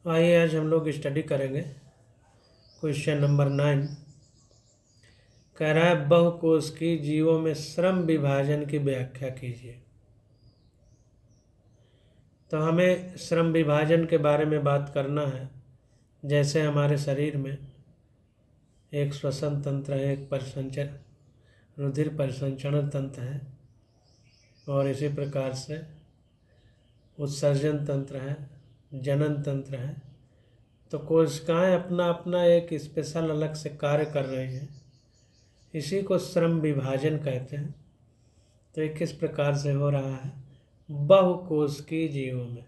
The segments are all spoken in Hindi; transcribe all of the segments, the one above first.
आइए आज हम लोग स्टडी करेंगे क्वेश्चन नंबर 9। कह रहा है बहुकोशिकीय जीवों में श्रम विभाजन की व्याख्या कीजिए। तो हमें श्रम विभाजन के बारे में बात करना है। जैसे हमारे शरीर में एक श्वसन तंत्र है, एक परिसंचरण रुधिर परिसंचरण तंत्र है, और इसी प्रकार से उत्सर्जन तंत्र है, जनन तंत्र है। तो कोशिकाएं अपना अपना एक स्पेशल अलग से कार्य कर रही हैं। इसी को श्रम विभाजन कहते हैं। तो ये किस प्रकार से हो रहा है? बहुकोशिकीय जीवों में,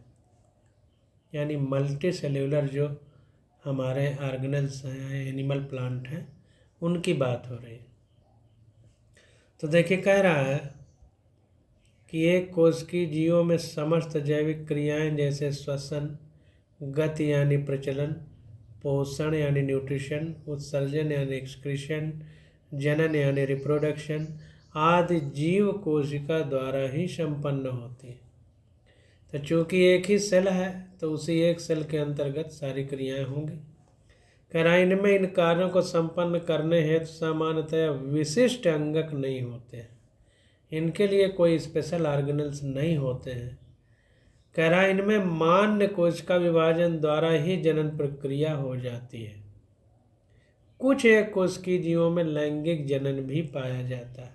यानी मल्टी सेल्यूलर जो हमारे ऑर्गेनेल्स हैं, एनिमल प्लांट हैं, उनकी बात हो रही है। तो देखिए कह रहा है कि एक कोशिकीय जीवों में समस्त जैविक क्रियाएं जैसे श्वसन, गति यानी प्रचलन, पोषण यानी न्यूट्रिशन, उत्सर्जन यानी एक्सक्रीशन, जनन यानी रिप्रोडक्शन आदि जीव कोशिका द्वारा ही संपन्न होती है। तो चूंकि एक ही सेल है तो उसी एक सेल के अंतर्गत सारी क्रियाएं होंगी। कराइन में इन कार्यों को संपन्न करने हेतु सामान्यतया विशिष्ट अंगक नहीं होते हैं। इनके लिए कोई स्पेशल ऑर्गेनल्स नहीं होते हैं। कराइन में मान्य कोशिका विभाजन द्वारा ही जनन प्रक्रिया हो जाती है। कुछ एक कोशिकीय जीवों में लैंगिक जनन भी पाया जाता है।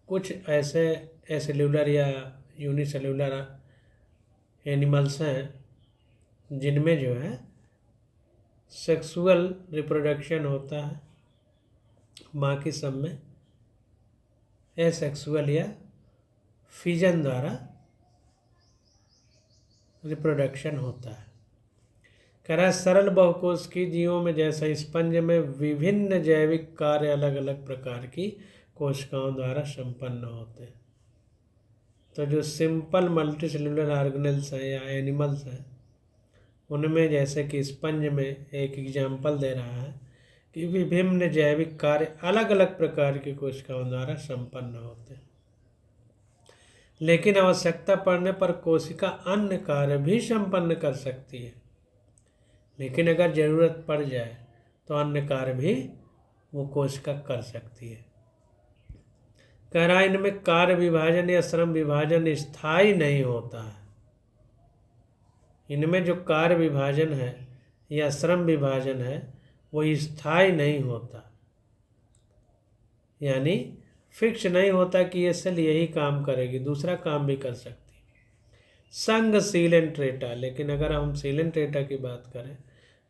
कुछ ऐसे एसेल्यूलर या यूनिसेल्यूलर एनिमल्स हैं जिनमें जो है सेक्सुअल रिप्रोडक्शन होता है, बाकी सब में एसेक्सुअल या फिजन द्वारा रिप्रोडक्शन होता है। कह रहा है सरल बहुकोशिकीय जीवों में जैसा स्पंज में विभिन्न जैविक कार्य अलग अलग प्रकार की कोशिकाओं द्वारा संपन्न होते हैं। तो जो सिंपल मल्टी सेल्यूलर ऑर्गेनेल्स हैं या एनिमल्स हैं, उनमें जैसे कि स्पंज में एक एग्जाम्पल दे रहा है कि विभिन्न जैविक कार्य अलग अलग प्रकार की कोशिकाओं द्वारा संपन्न होते हैं। लेकिन आवश्यकता पड़ने पर कोशिका अन्य कार्य भी संपन्न कर सकती है। लेकिन अगर जरूरत पड़ जाए तो अन्य कार्य भी वो कोशिका कर सकती है। कह रहा है इनमें कार्य विभाजन या श्रम विभाजन स्थायी नहीं होता है। इनमें जो कार्य विभाजन है या श्रम विभाजन है वो स्थायी नहीं होता, यानी फिक्स नहीं होता कि ये सेल यही काम करेगी, दूसरा काम भी कर सकती है। संघ सीलेंट्रेटा, लेकिन अगर हम सीलेंट्रेटा की बात करें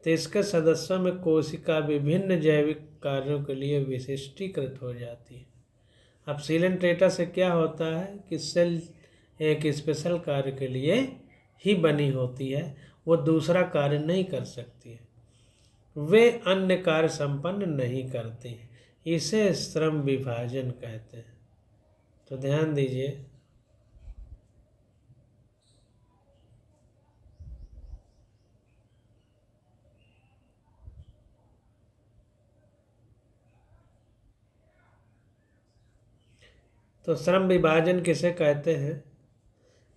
तो इसके सदस्यों में कोशिका विभिन्न जैविक कार्यों के लिए विशिष्टीकृत हो जाती है। अब सीलेंट्रेटा से क्या होता है कि सेल एक स्पेशल कार्य के लिए ही बनी होती है, वो दूसरा कार्य नहीं कर सकती है, वे अन्य कार्य संपन्न नहीं करती हैं। इसे श्रम विभाजन कहते हैं। तो ध्यान दीजिए, तो श्रम विभाजन किसे कहते हैं,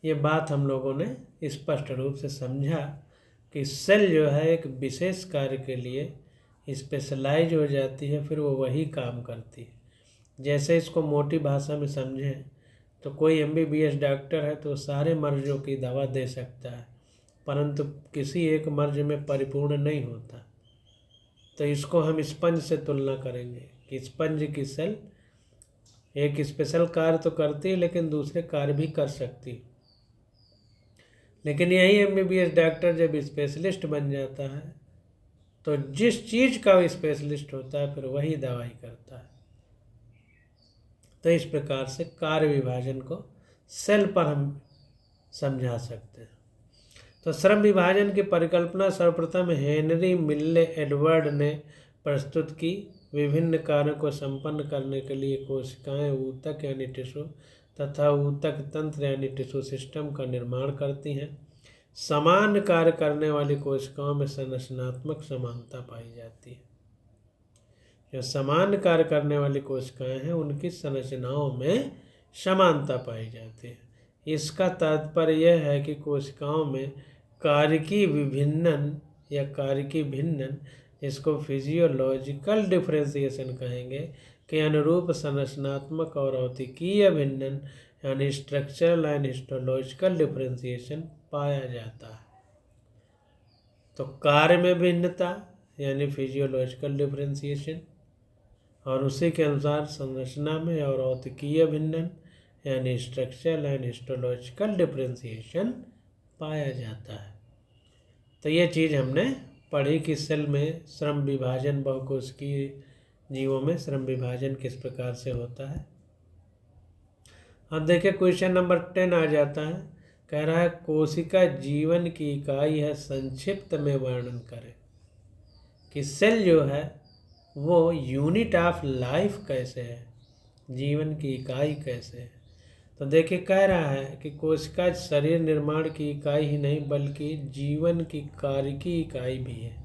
ये बात हम लोगों ने स्पष्ट रूप से समझा कि सेल जो है एक विशेष कार्य के लिए स्पेशलाइज हो जाती है, फिर वो वही काम करती है। जैसे इसको मोटी भाषा में समझें तो कोई MBBS डॉक्टर है तो सारे मर्जों की दवा दे सकता है, परंतु किसी एक मर्ज में परिपूर्ण नहीं होता। तो इसको हम स्पंज से तुलना करेंगे कि स्पंज की सेल एक स्पेशल कार्य तो करती है लेकिन दूसरे कार्य भी कर सकती है। लेकिन यही MBBS डॉक्टर जब स्पेशलिस्ट बन जाता है तो जिस चीज़ का स्पेशलिस्ट होता है फिर वही दवाई करता है। तो इस प्रकार से कार्य विभाजन को सेल पर हम समझा सकते हैं। तो श्रम विभाजन की परिकल्पना सर्वप्रथम हेनरी मिल्ले एडवर्ड ने प्रस्तुत की। विभिन्न कार्यों को संपन्न करने के लिए कोशिकाएं ऊतक यानी टिश्यू तथा ऊतक तंत्र यानी टिश्यू सिस्टम का निर्माण करती हैं। समान कार्य करने वाली कोशिकाओं में संरचनात्मक समानता पाई जाती है। जो समान कार्य करने वाली कोशिकाएं हैं उनकी संरचनाओं में समानता पाई जाती है। इसका तात्पर्य यह है कि कोशिकाओं में कारकी विभिन्नन या कारकी भिन्नन, इसको फिजियोलॉजिकल डिफरेंशिएशन कहेंगे, के अनुरूप संरचनात्मक और भौतिकीय भिन्नन यानी स्ट्रक्चरल एंड हिस्टोलॉजिकल डिफरेंशिएशन पाया जाता है। तो कार्य में भिन्नता यानी फिजियोलॉजिकल डिफरेंशिएशन, और उसी के अनुसार संरचना में और भौतिकीय भिन्नन यानी स्ट्रक्चरल एंड हिस्टोलॉजिकल डिफरेंशिएशन पाया जाता है। तो ये चीज़ हमने पढ़ी कि सेल में श्रम विभाजन, बहुकोशिकीय जीवों में श्रम विभाजन किस प्रकार से होता है। अब देखिए क्वेश्चन नंबर 10 आ जाता है, कह रहा है कोशिका जीवन की इकाई है, संक्षिप्त में वर्णन करें कि सेल जो है वो यूनिट ऑफ लाइफ कैसे है, जीवन की इकाई कैसे है। तो देखिए कह रहा है कि कोशिका शरीर निर्माण की इकाई ही नहीं बल्कि जीवन की कार्य की इकाई भी है।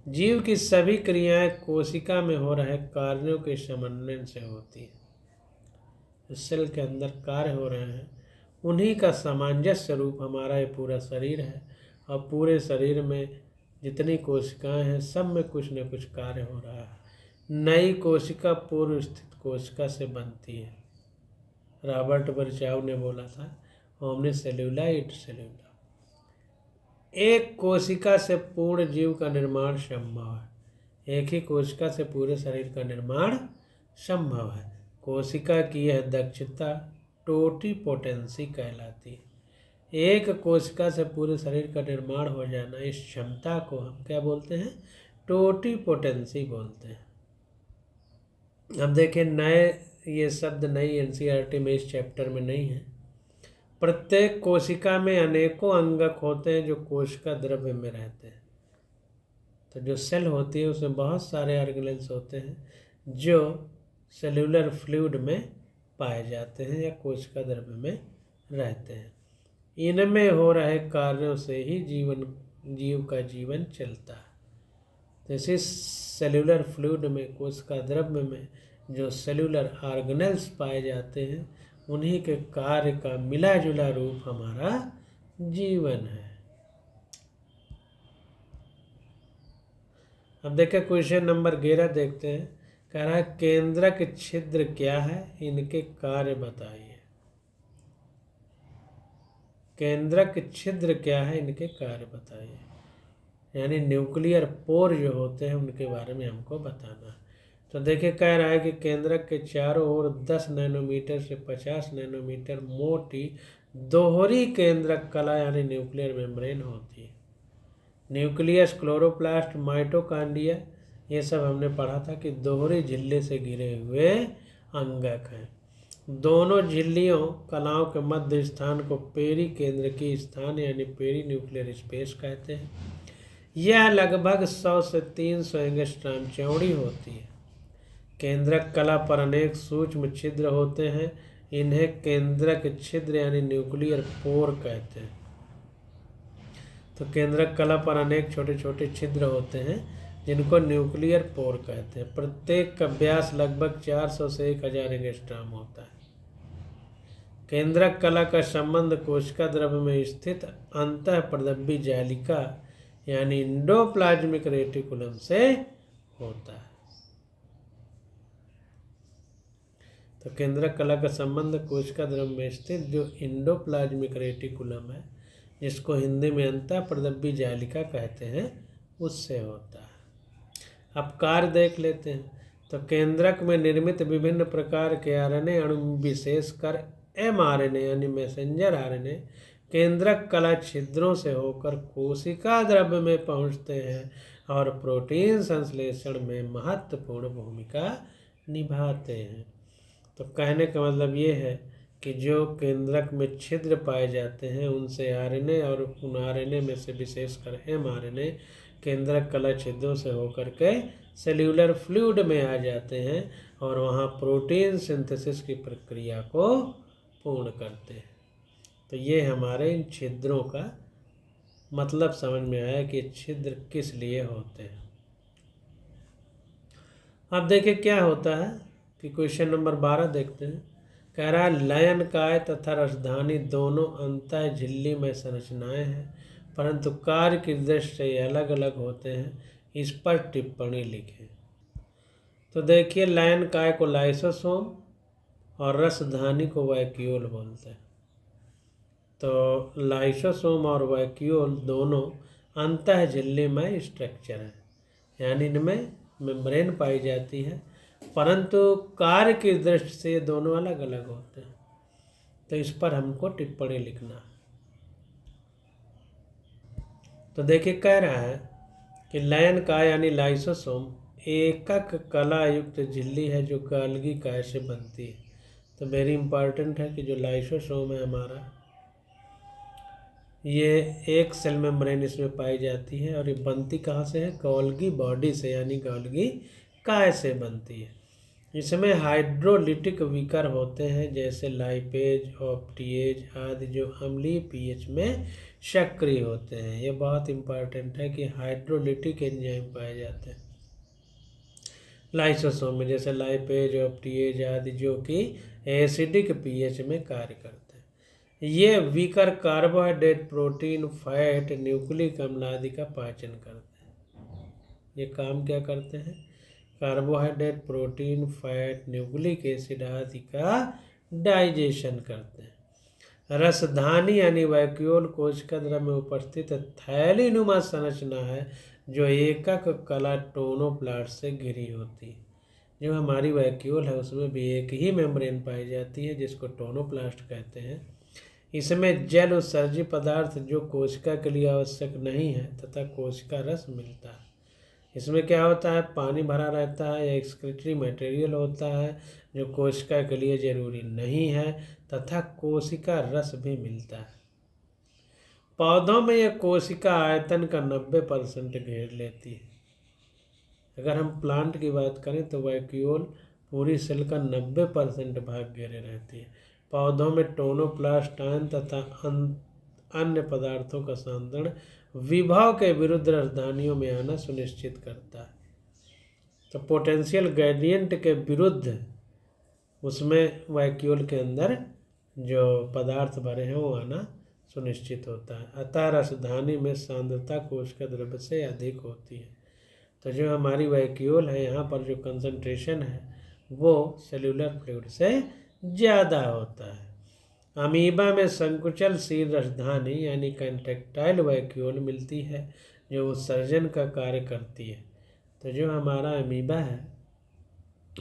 जीव की सभी क्रियाएं कोशिका में हो रहे कार्यों के समन्वय से होती है। सेल के अंदर कार्य हो रहे हैं, उन्हीं का सामंजस्य रूप हमारा ये पूरा शरीर है, और पूरे शरीर में जितनी कोशिकाएं हैं सब में कुछ न कुछ कार्य हो रहा है। नई कोशिका पूर्व स्थित कोशिका से बनती है। रॉबर्ट बर्चाउ ने बोला था ओमनी सेल्यूला इट सेल्यूला। एक कोशिका से पूर्ण जीव का निर्माण संभव है। एक ही कोशिका से पूरे शरीर का निर्माण संभव है। कोशिका की यह दक्षता टोटिपोटेंसी कहलाती है। एक कोशिका से पूरे शरीर का निर्माण हो जाना, इस क्षमता को हम क्या बोलते हैं? टोटिपोटेंसी बोलते हैं। अब देखिए नए ये शब्द नई एनसीईआरटी में इस चैप्टर में नहीं है। प्रत्येक कोशिका में अनेकों अंगक होते हैं जो कोशिका द्रव्य में रहते हैं। तो जो सेल होती है उसमें बहुत सारे ऑर्गेनेल्स होते हैं जो सेल्यूलर फ्लूइड में पाए जाते हैं या कोशिका द्रव्य में रहते हैं। इनमें हो रहे कार्यों से ही जीव का जीवन चलता है। तो इसी सेल्यूलर फ्लूइड में, कोशिका द्रव्य में जो सेल्यूलर ऑर्गेनेल्स पाए जाते हैं, उन्हीं के कार्य का मिला जुला रूप हमारा जीवन है। अब देखिए क्वेश्चन नंबर 11 देखते हैं। कह रहा है केंद्रक छिद्र क्या है, इनके कार्य बताइए। केंद्रक छिद्र क्या है, इनके कार्य बताइए। यानी न्यूक्लियर पोर जो होते हैं उनके बारे में हमको बताना है। तो देखिए कह रहा है कि केंद्रक के चारों ओर 10 नैनोमीटर से 50 नैनोमीटर मोटी दोहरी केंद्रक कला यानी न्यूक्लियर मेम्ब्रेन होती है। न्यूक्लियस, क्लोरोप्लास्ट, माइटोकॉन्ड्रिया, ये सब हमने पढ़ा था कि दोहरी झिल्ली से घिरे हुए अंगक हैं। दोनों झिल्लियों कलाओं के मध्य स्थान को पेरी केंद्र की स्थान यानी पेरी न्यूक्लियर स्पेस कहते हैं। यह लगभग 100 से 300 एंगस्ट्रॉम चौड़ी होती है। केंद्रक कला पर अनेक सूक्ष्म छिद्र होते हैं। इन्हें केंद्रक छिद्र यानी न्यूक्लियर पोर कहते हैं। तो केंद्रक कला पर अनेक छोटे छोटे छिद्र होते हैं जिनको न्यूक्लियर पोर कहते हैं। प्रत्येक का व्यास लगभग 400 से 1000 एंगस्ट्रॉम होता है। केंद्रक कला का संबंध कोशिका द्रव्य में स्थित अंतःप्रदब्बी जालिका यानी इंडोप्लाज्मिक रेटिकुलम से होता है। तो केंद्रक कला का संबंध कोशिका द्रव्य में स्थित जो इंडोप्लाज्मिक रेटिकुलम है, जिसको हिंदी में अंतःप्रदब्बी जालिका कहते हैं, उससे होता है। अब कार्य देख लेते हैं। तो केंद्रक में निर्मित विभिन्न प्रकार के आरएनए अणु, विशेषकर एमआरएनए यानी मैसेंजर आरएनए, केंद्रक कला छिद्रों से होकर कोशिका द्रव्य में पहुंचते हैं और प्रोटीन संश्लेषण में महत्वपूर्ण भूमिका निभाते हैं। तो कहने का मतलब ये है कि जो केंद्रक में छिद्र पाए जाते हैं उनसे आरएनए और उन आरएनए में से विशेषकर एमआरएनए केंद्रक कला छिद्रों से होकर के सेल्यूलर फ्लूइड में आ जाते हैं और वहाँ प्रोटीन सिंथेसिस की प्रक्रिया को पूर्ण करते हैं। तो ये हमारे इन छिद्रों का मतलब समझ में आया कि छिद्र किस लिए होते हैं। अब देखिए क्या होता है कि क्वेश्चन नंबर 12 देखते हैं। कह रहा है लयनकाय तथा रसधानी दोनों अंतः झिल्ली में संरचनाएं हैं, परंतु कार्य की दृष्टि से ये अलग अलग होते हैं। इस पर टिप्पणी लिखें। तो देखिए, लयनकाय को लाइसोसोम और रसधानी को वैक्यूल बोलते हैं। तो लाइसोसोम और वैक्यूल दोनों अंतः झिल्लीमय स्ट्रक्चर है, यानी इनमें मेम्ब्रेन पाई जाती है, परंतु कार्य की दृष्टि से ये दोनों अलग अलग होते हैं। तो इस पर हमको टिप्पणी लिखना है। तो देखिए, कह रहा है कि लयनकाय यानी लाइसोसोम एकक कला युक्त झिल्ली है जो गाल्गी काय से बनती है। तो वेरी इंपॉर्टेंट है कि जो लाइसोसोम है हमारा, ये एक सेल मेम्ब्रेन इसमें पाई जाती है, और ये बनती कहाँ से है? गोल्गी बॉडी से, यानी गोल्गी काय से बनती है। इसमें हाइड्रोलिटिक विकर होते हैं, जैसे लाइपेज, ऑप्टिएज आदि, जो अम्लीय पीएच में सक्रिय होते हैं। ये बहुत इंपॉर्टेंट है कि हाइड्रोलिटिक एंजाइम पाए जाते हैं लाइसोसोम में, जैसे लाइपेज, ऑप्टिएज आदि, जो कि एसिडिक पीएच में कार्य करते हैं। ये विकर कार्बोहाइड्रेट, प्रोटीन, फैट, न्यूक्लिक अम्ल आदि का पाचन करते हैं। ये काम क्या करते हैं? Carbohydrate, protein, fat, nucleic acid आदि का डाइजेशन करते हैं। रसधानी यानी वैक्यूल कोशिका द्रव्य में उपस्थित थैलीनुमा संरचना है, जो एकक कला टोनोप्लास्ट से घिरी होती है। जो हमारी वैक्यूल है उसमें भी एक ही मेम्ब्रेन पाई जाती है, जिसको टोनोप्लास्ट कहते हैं। इसमें जल उत्सर्जी पदार्थ जो कोशिका के लिए आवश्यक नहीं है तथा कोशिका रस मिलता है। इसमें क्या होता है? पानी भरा रहता है या एक्सक्रीटरी मटेरियल होता है जो कोशिका के लिए जरूरी नहीं है, तथा कोशिका रस भी मिलता है। पौधों में यह कोशिका आयतन का 90% घेर लेती है। अगर हम प्लांट की बात करें तो वैक्यूल पूरी सेल का 90% भाग घेरे रहती है। पौधों में टोनोप्लास्ट आयन तथा अन्य पदार्थों का सांद्रण विभव के विरुद्ध राजधानियों में आना सुनिश्चित करता है। तो पोटेंशियल ग्रेडियंट के विरुद्ध उसमें वैक्यूल के अंदर जो पदार्थ भरे हैं वो आना सुनिश्चित होता है। अतः रसधानी में सांद्रता कोशिका द्रव्य से अधिक होती है। तो जो हमारी वैक्यूल है, यहाँ पर जो कंसंट्रेशन है वो सेल्यूलर फ्लूइड से ज़्यादा होता है। अमीबा में संकुचनशील रसधानी यानी कंट्रैक्टाइल वैक्यूल मिलती है, जो उत्सर्जन का कार्य करती है। तो जो हमारा अमीबा है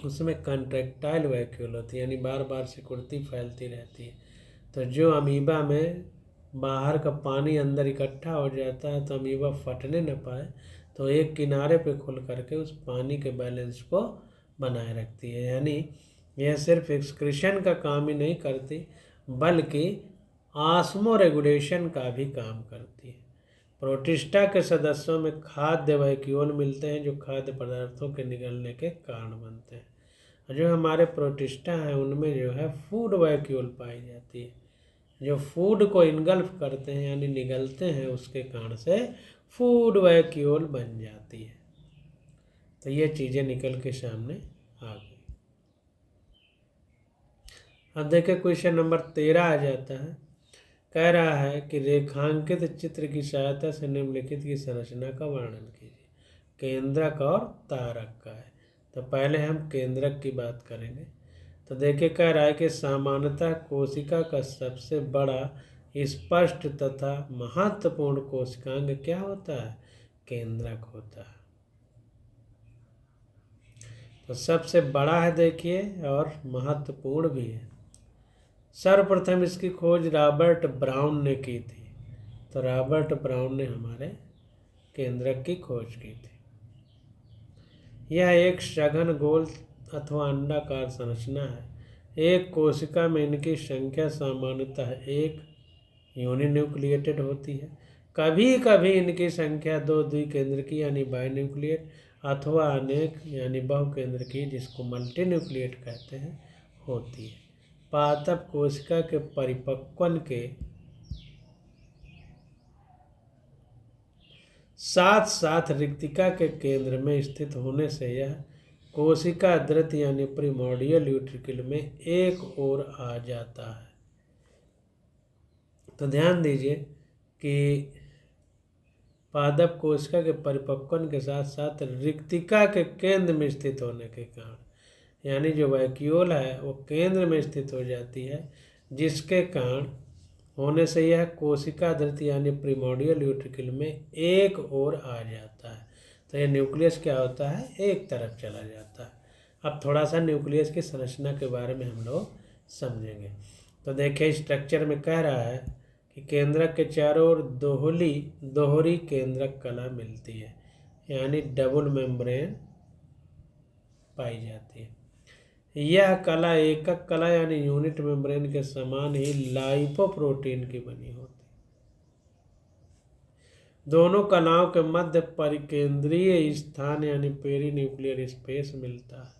उसमें कंट्रैक्टाइल वैक्यूल होती है, यानी बार बार सिकुड़ती फैलती रहती है। तो जो अमीबा में बाहर का पानी अंदर इकट्ठा हो जाता है, तो अमीबा फटने न पाए, तो एक किनारे पे खुल करके उस पानी के बैलेंस को बनाए रखती है। यानी यह सिर्फ एक्सक्रीशन का काम ही नहीं करती, बल्कि ऑस्मो रेगुलेशन का भी काम करती है। प्रोटिस्टा के सदस्यों में खाद्य वैक्यूल मिलते हैं, जो खाद्य पदार्थों के निगलने के कारण बनते हैं। और जो हमारे प्रोटिस्टा हैं उनमें जो है फूड वैक्यूल पाई जाती है, जो फूड को इनगल्फ करते हैं यानी निगलते हैं, उसके कारण से फूड वैक्यूल बन जाती है। तो ये चीज़ें निकल के सामने आ गई। अब देखिए, क्वेश्चन नंबर 13 आ जाता है। कह रहा है कि रेखांकित चित्र की सहायता से निम्नलिखित की संरचना का वर्णन कीजिए। केंद्रक और तारक का है। तो पहले हम केंद्रक की बात करेंगे। तो देखिए, कह रहा है कि सामान्यतः कोशिका का सबसे बड़ा, स्पष्ट तथा महत्वपूर्ण कोशिकांग क्या होता है? केंद्रक होता है। तो सबसे बड़ा है देखिए, और महत्वपूर्ण भी है। सर्वप्रथम इसकी खोज रॉबर्ट ब्राउन ने की थी। तो रॉबर्ट ब्राउन ने हमारे केंद्रक की खोज की थी। यह एक सघन गोल अथवा अंडाकार संरचना है। एक कोशिका में इनकी संख्या सामान्यतः एक यूनिन्यूक्लिएटेड होती है। कभी कभी इनकी संख्या दो द्विकेंद्रकीय यानी बाइन्यूक्लिएट अथवा अनेक यानी बहुकेंद्रकीय, जिसको मल्टीन्यूक्लिएट कहते हैं, होती है। पादप कोशिका के परिपक्वन के साथ साथ रिक्तिका के केंद्र में स्थित होने से यह कोशिका दृत यानी प्रिमोर्डियल यूट्रिकल में एक ओर आ जाता है। तो ध्यान दीजिए कि पादप कोशिका के परिपक्वन के साथ साथ रिक्तिका के केंद्र में स्थित होने के कारण, यानी जो वैक्यूल है वो केंद्र में स्थित हो जाती है, जिसके कारण होने से यह कोशिका दृत यानी प्रिमोर्डियल यूट्रिकल में एक ओर आ जाता है। तो यह न्यूक्लियस क्या होता है, एक तरफ चला जाता है। अब थोड़ा सा न्यूक्लियस की संरचना के बारे में हम लोग समझेंगे। तो देखिए स्ट्रक्चर में कह रहा है कि केंद्रक के चारों ओर दोहरी केंद्रक कला मिलती है, यानी डबल मेम्ब्रेन पाई जाती है। यह कला एकक कला यानी यूनिट मेम्ब्रेन के समान ही लाइपोप्रोटीन की बनी होती है। दोनों कलाओं के मध्य परिकेंद्रीय स्थान यानी पेरीन्यूक्लियर स्पेस मिलता है।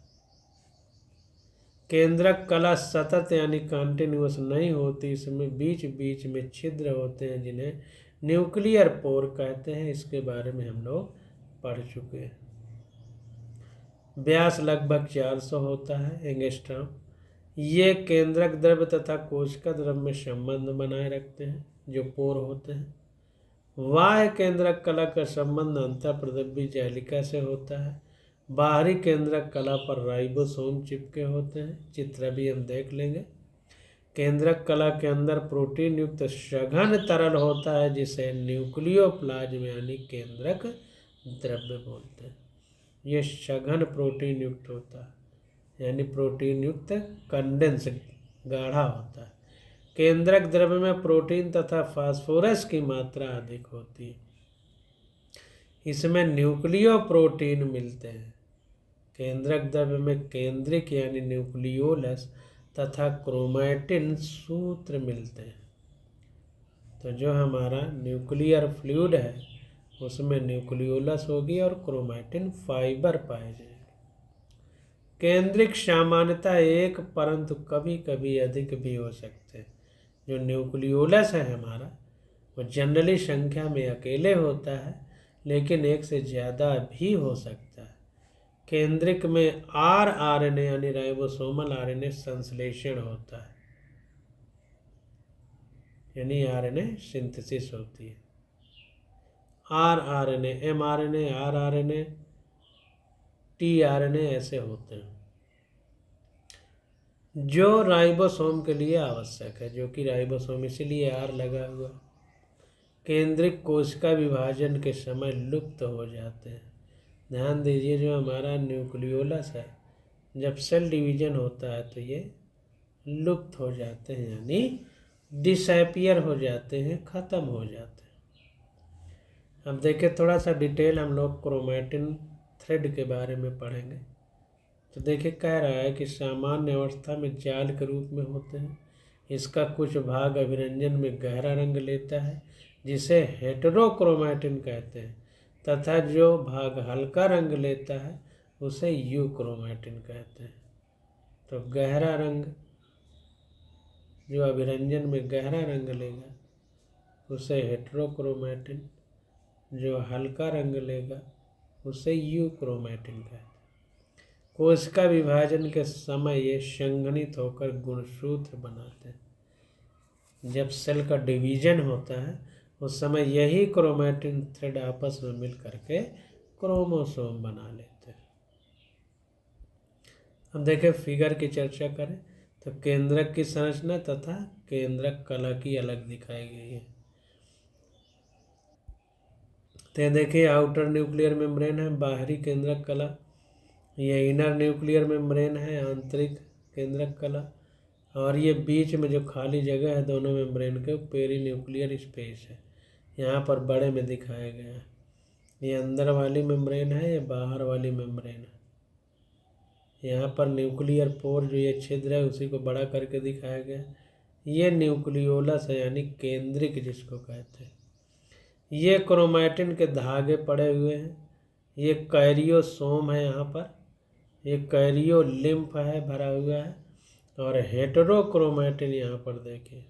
केंद्रक कला सतत यानी कंटिन्यूअस नहीं होती, इसमें बीच बीच में छिद्र होते हैं जिन्हें न्यूक्लियर पोर कहते हैं। इसके बारे में हम लोग पढ़ चुके हैं। व्यास लगभग 400 होता है एंगस्ट्रॉम। ये केंद्रक द्रव्य तथा कोशिका द्रव्य में संबंध बनाए रखते हैं जो पोर होते हैं। बाह्य केंद्रक कला का संबंध अंतःप्रद्रव्य जालिका से होता है। बाहरी केंद्रक कला पर राइबोसोम चिपके होते हैं, चित्र भी हम देख लेंगे। केंद्रक कला के अंदर प्रोटीन युक्त सघन तरल होता है जिसे न्यूक्लियोप्लाज्म यानी केंद्रक द्रव्य बोलते हैं। ये सघन प्रोटीन युक्त होता है, यानी प्रोटीन युक्त कंडेंस गाढ़ा होता है। केंद्रक द्रव्य में प्रोटीन तथा फास्फोरस की मात्रा अधिक होती है। इसमें न्यूक्लियो प्रोटीन मिलते हैं। केंद्रक द्रव्य में केंद्रिक यानी न्यूक्लियोलस तथा क्रोमैटिन सूत्र मिलते हैं। तो जो हमारा न्यूक्लियर फ्लूइड है उसमें न्यूक्लियोलस होगी और क्रोमैटिन फाइबर पाए जाएंगे। केंद्रिक सामान्यतः एक परंतु कभी कभी अधिक भी हो सकते हैं। जो न्यूक्लियोलस है हमारा वो जनरली संख्या में अकेले होता है, लेकिन एक से ज़्यादा भी हो सकता है। केंद्रिक में आरएनए यानी राइबोसोमल आरएनए संश्लेषण होता है, यानी आरएनए सिंथेसिस होती है। आरआरएनए, एमआरएनए, आरआरएनए, टीआरएनए ऐसे होते हैं जो राइबोसोम के लिए आवश्यक है, जो कि राइबोसोम इसीलिए आर लगा हुआ। केंद्रिक कोशिका विभाजन के समय लुप्त हो जाते हैं। ध्यान दीजिए जो हमारा न्यूक्लियोलस है जब सेल डिवीजन होता है तो ये लुप्त हो जाते हैं, यानी डिसअपियर हो जाते हैं, ख़त्म हो जाते हैं। अब देखिए थोड़ा सा डिटेल हम लोग क्रोमैटिन थ्रेड के बारे में पढ़ेंगे। तो देखिए कह रहा है कि सामान्य अवस्था में जाल के रूप में होते हैं। इसका कुछ भाग अभिरंजन में गहरा रंग लेता है जिसे हेटेरोक्रोमैटिन कहते हैं, तथा जो भाग हल्का रंग लेता है उसे यूक्रोमैटिन कहते हैं। तो गहरा रंग जो अभिरंजन में गहरा रंग लेगा उसे हेटेरोक्रोमैटिन, जो हल्का रंग लेगा उसे यूक्रोमैटिन कहते हैं। कोशिका विभाजन के समय ये संघनित होकर गुणसूत्र बनाते हैं। जब सेल का डिवीजन होता है उस समय यही क्रोमैटिन थ्रेड आपस में मिल करके क्रोमोसोम बना लेते हैं। अब देखें फिगर की चर्चा करें तो केंद्रक की संरचना तथा केंद्रक कला की अलग दिखाई गई है। तो देखिए आउटर न्यूक्लियर मेम्ब्रेन है बाहरी केंद्रक कला, ये इनर न्यूक्लियर मेम्ब्रेन है आंतरिक केंद्रक कला, और ये बीच में जो खाली जगह है दोनों मेम्ब्रेन के पेरी न्यूक्लियर स्पेस है, यहाँ पर बड़े में दिखाया गया है। ये अंदर वाली मेम्ब्रेन है, ये बाहर वाली मेम्ब्रेन है। यहाँ पर न्यूक्लियर पोर जो ये छिद्र है उसी को बड़ा करके दिखाया गया। ये न्यूक्लियोलस है यानी केंद्रिक जिसको कहते हैं। ये क्रोमैटिन के धागे पड़े हुए हैं। ये कैरियोसोम है, यहाँ पर ये कैरियो लिम्फ है भरा हुआ है, और हेटेरोक्रोमैटिन यहाँ पर देखिए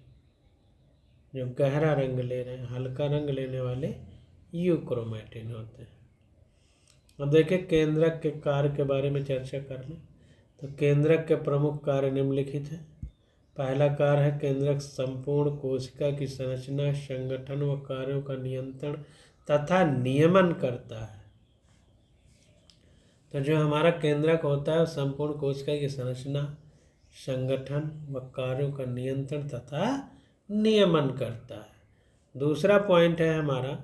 जो गहरा रंग ले रहे हैं, हल्का रंग लेने वाले यूक्रोमैटिन होते हैं। अब देखिए केंद्रक के कार्य के बारे में चर्चा कर लें। तो केंद्रक के प्रमुख कार्य निम्नलिखित हैं। पहला कार्य है केंद्रक संपूर्ण कोशिका की संरचना, संगठन व कार्यों का नियंत्रण तथा नियमन करता है। तो जो हमारा केंद्रक होता है संपूर्ण कोशिका की संरचना, संगठन व कार्यों का नियंत्रण तथा नियमन करता है। दूसरा पॉइंट है हमारा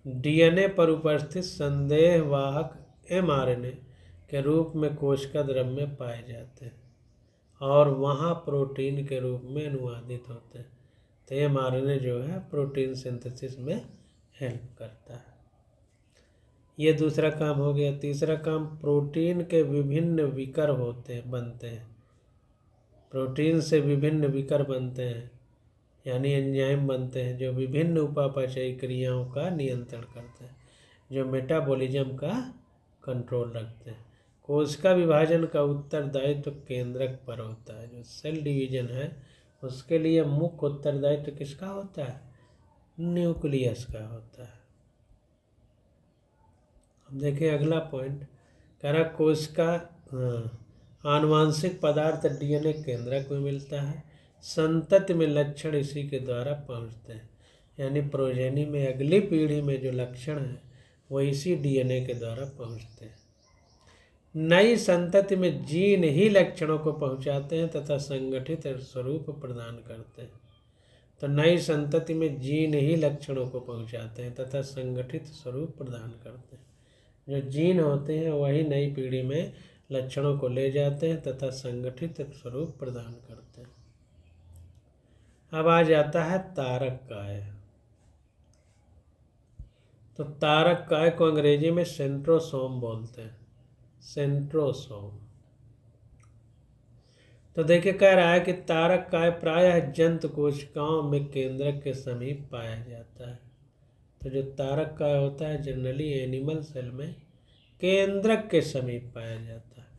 डीएनए पर उपस्थित संदेहवाहक एमआरएनए के रूप में कोशिका द्रव्य में पाए जाते हैं और वहाँ प्रोटीन के रूप में अनुवादित होते हैं। तो एमआरएनए जो है प्रोटीन सिंथेसिस में हेल्प करता है। ये दूसरा काम हो गया। तीसरा काम प्रोटीन के विभिन्न विकर बनते हैं। प्रोटीन से विभिन्न विकर बनते हैं यानी एंजाइम बनते हैं जो विभिन्न उपापचयी क्रियाओं का नियंत्रण करते हैं, जो मेटाबॉलिज्म का कंट्रोल रखते हैं। कोशिका विभाजन का उत्तरदायित्व केंद्रक पर होता है। जो सेल डिवीजन है उसके लिए मुख्य उत्तरदायित्व किसका होता है? न्यूक्लियस का होता है। अब देखिए अगला पॉइंट कह रहा कोशिका आनुवांशिक पदार्थ डीएनए केंद्रक में मिलता है। संतति में लक्षण इसी के द्वारा पहुंचते हैं, यानी प्रोजेनी में अगली पीढ़ी में जो लक्षण है वो इसी डीएनए के द्वारा पहुंचते हैं। नई संतति में जीन ही लक्षणों को पहुंचाते हैं तथा संगठित स्वरूप प्रदान करते हैं। तो नई संतति में जीन ही लक्षणों को पहुंचाते हैं तथा संगठित स्वरूप प्रदान करते हैं। जो जीन होते हैं वही नई पीढ़ी में लक्षणों को ले जाते हैं तथा संगठित स्वरूप प्रदान करते हैं। अब आ जाता है तारक काय। तो तारक काय को अंग्रेजी में सेंट्रोसोम बोलते हैं। सेंट्रोसोम। तो देखिए कह रहा है कि तारक काय प्रायः जंतु कोशिकाओं में केंद्रक के समीप पाया जाता है। तो जो तारक काय होता है जनरली एनिमल सेल में केंद्रक के समीप पाया जाता है।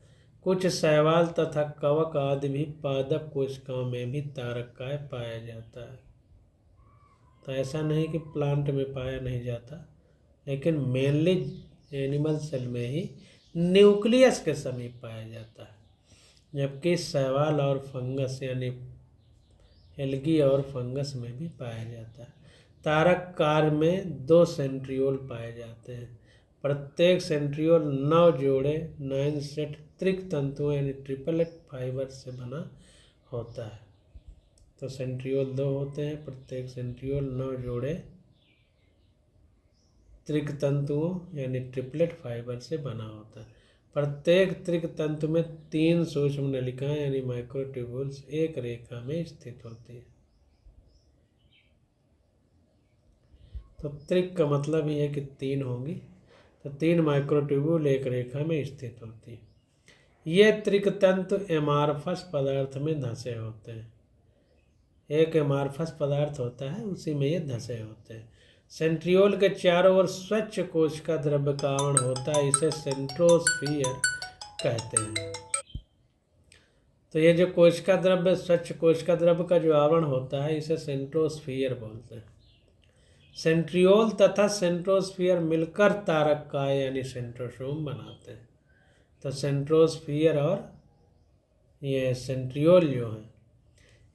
कुछ शैवाल तथा कवक आदि भी पादप कोशिकाओं में भी तारक काय पाया जाता है। तो ऐसा नहीं कि प्लांट में पाया नहीं जाता, लेकिन मेनली एनिमल सेल में ही न्यूक्लियस के समीप पाया जाता है, जबकि शैवाल और फंगस यानी एल्गी और फंगस में भी पाया जाता है। तारक कार में 2 सेंट्रियोल पाए जाते हैं। प्रत्येक सेंट्रियोल 9 जोड़े 9 सेट त्रिक तंतुओं यानी ट्रिपलेट फाइबर से बना होता है। तो सेंट्रियोल 2 होते हैं, प्रत्येक सेंट्रियोल 9 जोड़े त्रिक तंतुओं यानी ट्रिपलेट फाइबर से बना होता है। प्रत्येक त्रिक तंतु में 3 सूक्ष्म नलिकाएं यानी माइक्रोट्यूब्यूल्स एक रेखा में स्थित होती है। तो त्रिक का मतलब ही है कि 3 होंगी। तो 3 माइक्रोट्यूब्यूल एक रेखा में स्थित होती है। ये त्रिक तंतु एमार्फस पदार्थ में धंसे होते हैं। एक एमार्फस पदार्थ होता है उसी में ये धंसे होते हैं। सेंट्रियोल के चारों ओर स्वच्छ कोशिका द्रव्य का आवरण होता है, इसे सेंट्रोस्फियर कहते हैं। तो ये जो कोशिका द्रव्य स्वच्छ कोशिका द्रव्य का जो आवरण होता है इसे सेंट्रोस्फियर बोलते हैं। सेंट्रियोल तथा सेंट्रोस्फियर मिलकर तारक काय यानी सेंट्रोसोम बनाते हैं। तो सेंट्रोस्फियर और ये सेंट्रियोल जो है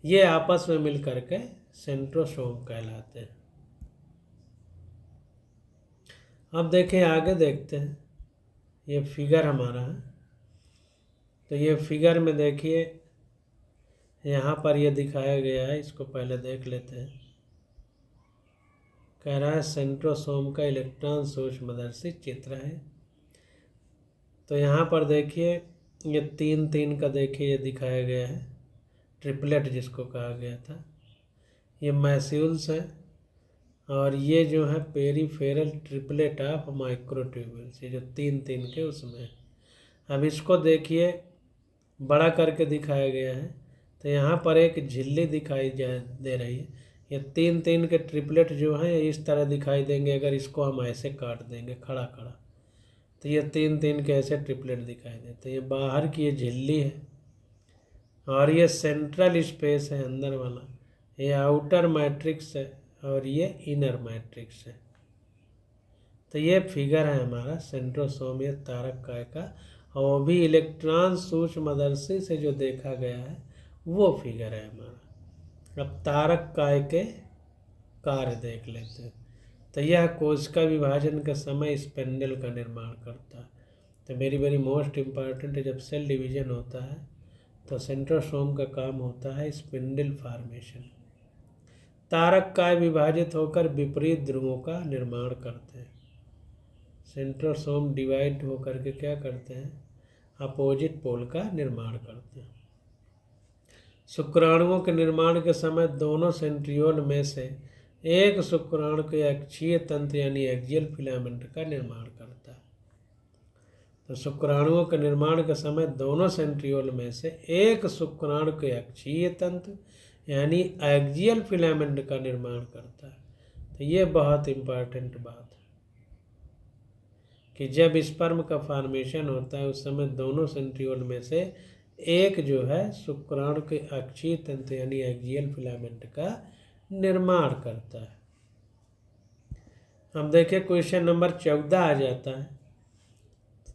ये आपस में मिल करके सेंट्रोसोम कहलाते हैं। अब देखें आगे देखते हैं, ये फिगर हमारा है। तो ये फिगर में देखिए यहाँ पर ये दिखाया गया है, इसको पहले देख लेते हैं। कह रहा है सेंट्रोसोम का इलेक्ट्रॉन सूक्ष्मदर्शी चित्र है। तो यहाँ पर देखिए ये 3-3 का देखिए ये दिखाया गया है, ट्रिपलेट जिसको कहा गया था। ये मैस्यूल्स है और ये जो है पेरीफेरल ट्रिपलेट ऑफ माइक्रोट्यूब्यूल्स, ये जो 3-3 के उसमें। अब इसको देखिए बड़ा करके दिखाया गया है। तो यहाँ पर एक झिल्ली दिखाई दे रही है। ये 3-3 के ट्रिपलेट जो हैं इस तरह दिखाई देंगे अगर इसको हम ऐसे काट देंगे खड़ा खड़ा। तो ये 3-3 के ऐसे ट्रिपलेट दिखाई देते हैं। ये बाहर की ये झिल्ली है और ये सेंट्रल स्पेस है अंदर वाला, ये आउटर मैट्रिक्स है और ये इनर मैट्रिक्स है। तो ये फिगर है हमारा सेंट्रोसोम या तारक काय का, और वो भी इलेक्ट्रॉन सूक्ष्मदर्शी से जो देखा गया है वो फिगर है हमारा। अब तारक काय के कार्य देख लेते हैं। तो यह कोशिका विभाजन के समय स्पेंडल का निर्माण करता है। तो वेरी वेरी मोस्ट इम्पॉर्टेंट है, जब सेल डिवीजन होता है तो सेंट्रोसोम का काम होता है स्पिंडल फॉर्मेशन। तारक काय विभाजित होकर विपरीत ध्रुवों का निर्माण करते हैं। सेंट्रोसोम डिवाइड होकर के क्या करते हैं, अपोजिट पोल का निर्माण करते हैं। शुक्राणुओं के निर्माण के समय दोनों सेंट्रियोल में से एक शुक्राणु के अक्षीय तंत्र यानी एक्सियल फिलामेंट का निर्माण करता है। तो शुक्राणुओं के निर्माण के समय दोनों सेंट्रियोल में से एक शुक्राणु के अक्षीय तंत्र यानी एक्सियल फिलामेंट का निर्माण करता है। तो ये बहुत इम्पॉर्टेंट बात है कि जब स्पर्म का फॉर्मेशन होता है उस समय दोनों सेंट्रियोल में से एक जो है शुक्राणु के अक्षीय तंत्र यानी एक्सियल फिलामेंट का निर्माण करता है। हम देखें क्वेश्चन नंबर 14 आ जाता है।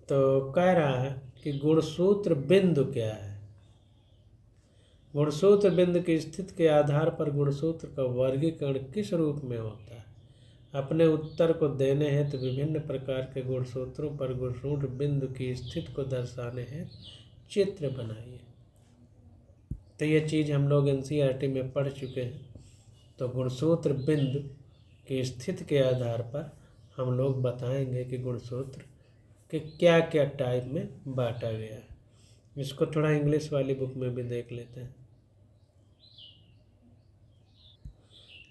तो कह रहा है कि गुणसूत्र बिंदु क्या है। गुणसूत्र बिंदु की स्थिति के आधार पर गुणसूत्र का वर्गीकरण किस रूप में होता है। अपने उत्तर को देने हेतु विभिन्न प्रकार के गुणसूत्रों पर गुणसूत्र बिंदु की स्थिति को दर्शाने हेतु चित्र बनाइए। तो ये चीज़ हम लोग एनसीईआरटी में पढ़ चुके हैं। तो गुणसूत्र बिंदु की स्थिति के आधार पर हम लोग बताएंगे कि गुणसूत्र के क्या क्या टाइप में बांटा गया है। इसको थोड़ा इंग्लिश वाली बुक में भी देख लेते हैं।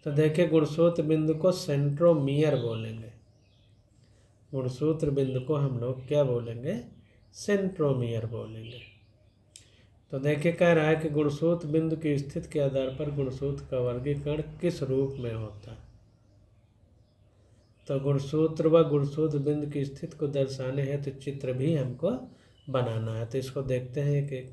तो देखिए गुणसूत्र बिंदु को सेंट्रोमियर बोलेंगे। गुणसूत्र बिंदु को हम लोग क्या बोलेंगे, सेंट्रोमियर बोलेंगे। तो देखिए कह रहा है कि गुणसूत्र बिंदु की स्थिति के आधार पर गुणसूत्र का वर्गीकरण किस रूप में होता है। तो गुणसूत्र व गुणसूत्र बिंदु की स्थिति को दर्शाने हेतु चित्र भी हमको बनाना है। तो इसको देखते हैं एक एक।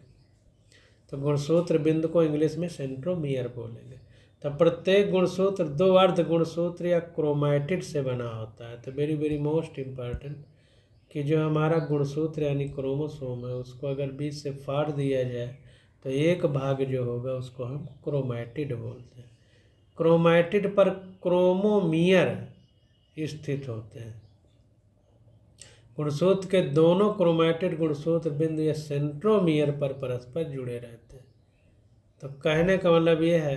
तो गुणसूत्र बिंदु को इंग्लिश में सेंट्रोमियर बोलेंगे। तो प्रत्येक गुणसूत्र दो अर्ध गुणसूत्र या क्रोमैटिड से बना होता है। तो वेरी वेरी मोस्ट इम्पॉर्टेंट कि जो हमारा गुणसूत्र यानी क्रोमोसोम है उसको अगर बीच से फाड़ दिया जाए तो एक भाग जो होगा उसको हम क्रोमैटिड बोलते हैं। क्रोमैटिड पर क्रोमोमियर स्थित होते हैं। गुणसूत्र के दोनों क्रोमैटिड गुणसूत्र बिंदु या सेंट्रोमियर पर परस्पर जुड़े रहते हैं। तो कहने का मतलब ये है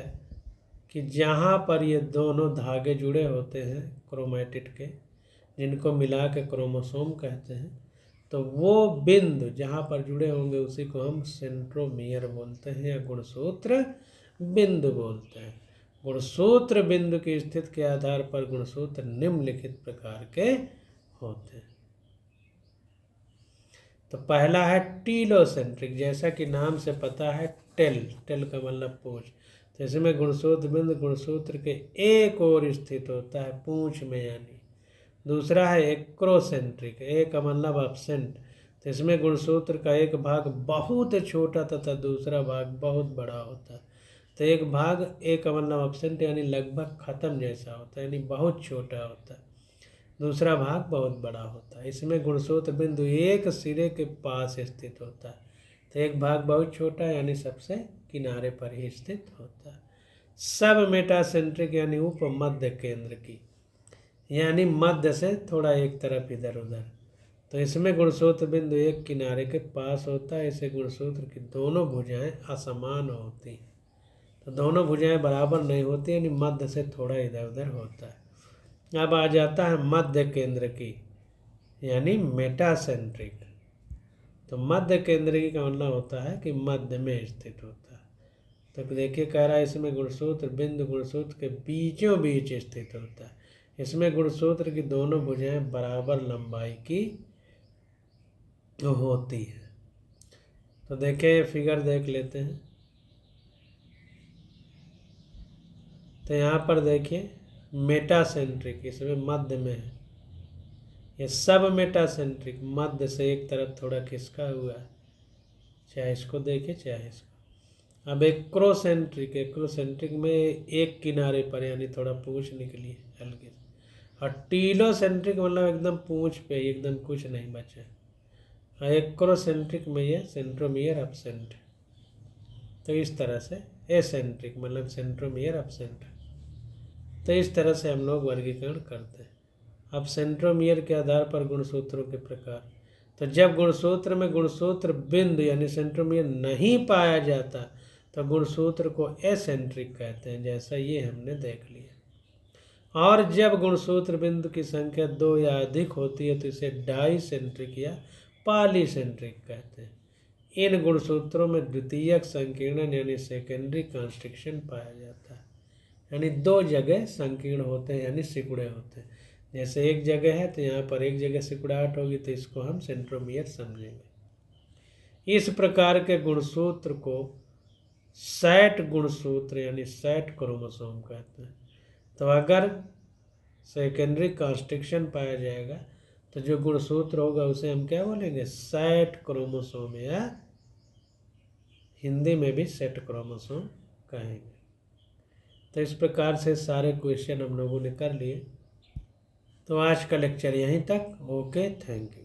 कि जहाँ पर ये दोनों धागे जुड़े होते हैं क्रोमैटिड के, जिनको मिला के क्रोमोसोम कहते हैं, तो वो बिंदु जहाँ पर जुड़े होंगे उसी को हम सेंट्रोमियर बोलते हैं या गुणसूत्र बिंदु बोलते हैं। गुणसूत्र बिंदु की स्थिति के आधार पर गुणसूत्र निम्नलिखित प्रकार के होते हैं। तो पहला है टीलोसेंट्रिक, जैसा कि नाम से पता है टेल, टेल का मतलब पूंछ। तो इसमें गुणसूत्र बिंदु गुणसूत्र के एक ओर स्थित होता है, पूंछ में यानी। दूसरा है एक्रोसेंट्रिक, एक का मतलब अपसेंट। तो इसमें गुणसूत्र का एक भाग बहुत छोटा तथा दूसरा भाग बहुत बड़ा होता है। तो एक भाग एक का मतलब अपसेंट यानी लगभग खत्म जैसा होता है, यानी बहुत छोटा होता है। दूसरा भाग बहुत बड़ा होता है। इसमें गुणसूत्र बिंदु एक सिरे के पास स्थित होता है। तो एक भाग बहुत छोटा यानी सबसे किनारे पर ही स्थित होता है। सब मेटासेंट्रिक यानी उप मध्य केंद्र की, यानी मध्य से थोड़ा एक तरफ इधर उधर। तो इसमें गुणसूत्र बिंदु एक किनारे के पास होता है। इसे गुणसूत्र की दोनों भुजाएं असमान होती हैं। तो दोनों भुजाएं बराबर नहीं होती, यानी मध्य से थोड़ा इधर उधर होता है। अब आ जाता है मध्य केंद्र की, यानी मेटासेंट्रिक। तो मध्य केंद्र की का मतलब होता है कि मध्य में स्थित होता है। तो देखिए कह रहा है इसमें गुणसूत्र बिंदु गुणसूत्र के बीचों बीच स्थित होता है। इसमें गुणसूत्र की दोनों भुजाएं बराबर लंबाई की होती है। तो देखिए फिगर देख लेते हैं। तो यहाँ पर देखिए मेटासेंट्रिक इसमें मध्य में है। ये सब मेटासेंट्रिक मध्य से एक तरफ थोड़ा खिसका हुआ है, चाहे इसको देखिए चाहे इसको। अब एक्रोसेंट्रिक, एक्रोसेंट्रिक में एक किनारे पर यानी थोड़ा पूंछ निकली है हल्के। और टीलोसेंट्रिक मतलब एकदम पूंछ पे एकदम कुछ नहीं बचे। और एक्रोसेंट्रिक में ये सेंट्रोमियर एब्सेंट। तो इस तरह से एसेंट्रिक मतलब सेंट्रोमियर एब्सेंट। तो इस तरह से हम लोग वर्गीकरण करते हैं। अब सेंट्रोमियर के आधार पर गुणसूत्रों के प्रकार। तो जब गुणसूत्र में गुणसूत्र बिंदु यानी सेंट्रोमियर नहीं पाया जाता तो गुणसूत्र को एसेंट्रिक कहते हैं, जैसा ये हमने देख लिया। और जब गुणसूत्र बिंदु की संख्या 2 या अधिक होती है तो इसे डाइसेंट्रिक या पॉलीसेंट्रिक कहते हैं। इन गुणसूत्रों में द्वितीयक संकीर्णन यानी सेकेंडरी कॉन्स्ट्रिक्शन पाया जाता है, यानी 2 जगह संकीर्ण होते हैं यानी सिकुड़े होते हैं। जैसे एक जगह है तो यहाँ पर एक जगह सिकुड़ाहट होगी तो इसको हम सेंट्रोमियर समझेंगे। इस प्रकार के गुणसूत्र को सेट गुणसूत्र यानी सेट क्रोमोसोम कहते हैं। तो अगर सेकेंडरी कॉन्स्ट्रिक्शन पाया जाएगा तो जो गुणसूत्र होगा उसे हम क्या बोलेंगे? सेट क्रोमोसोम, या हिंदी में भी सेट क्रोमोसोम कहेंगे। तो इस प्रकार से सारे क्वेश्चन हम लोगों ने कर लिए। तो आज का लेक्चर यहीं तक। Okay, thank you.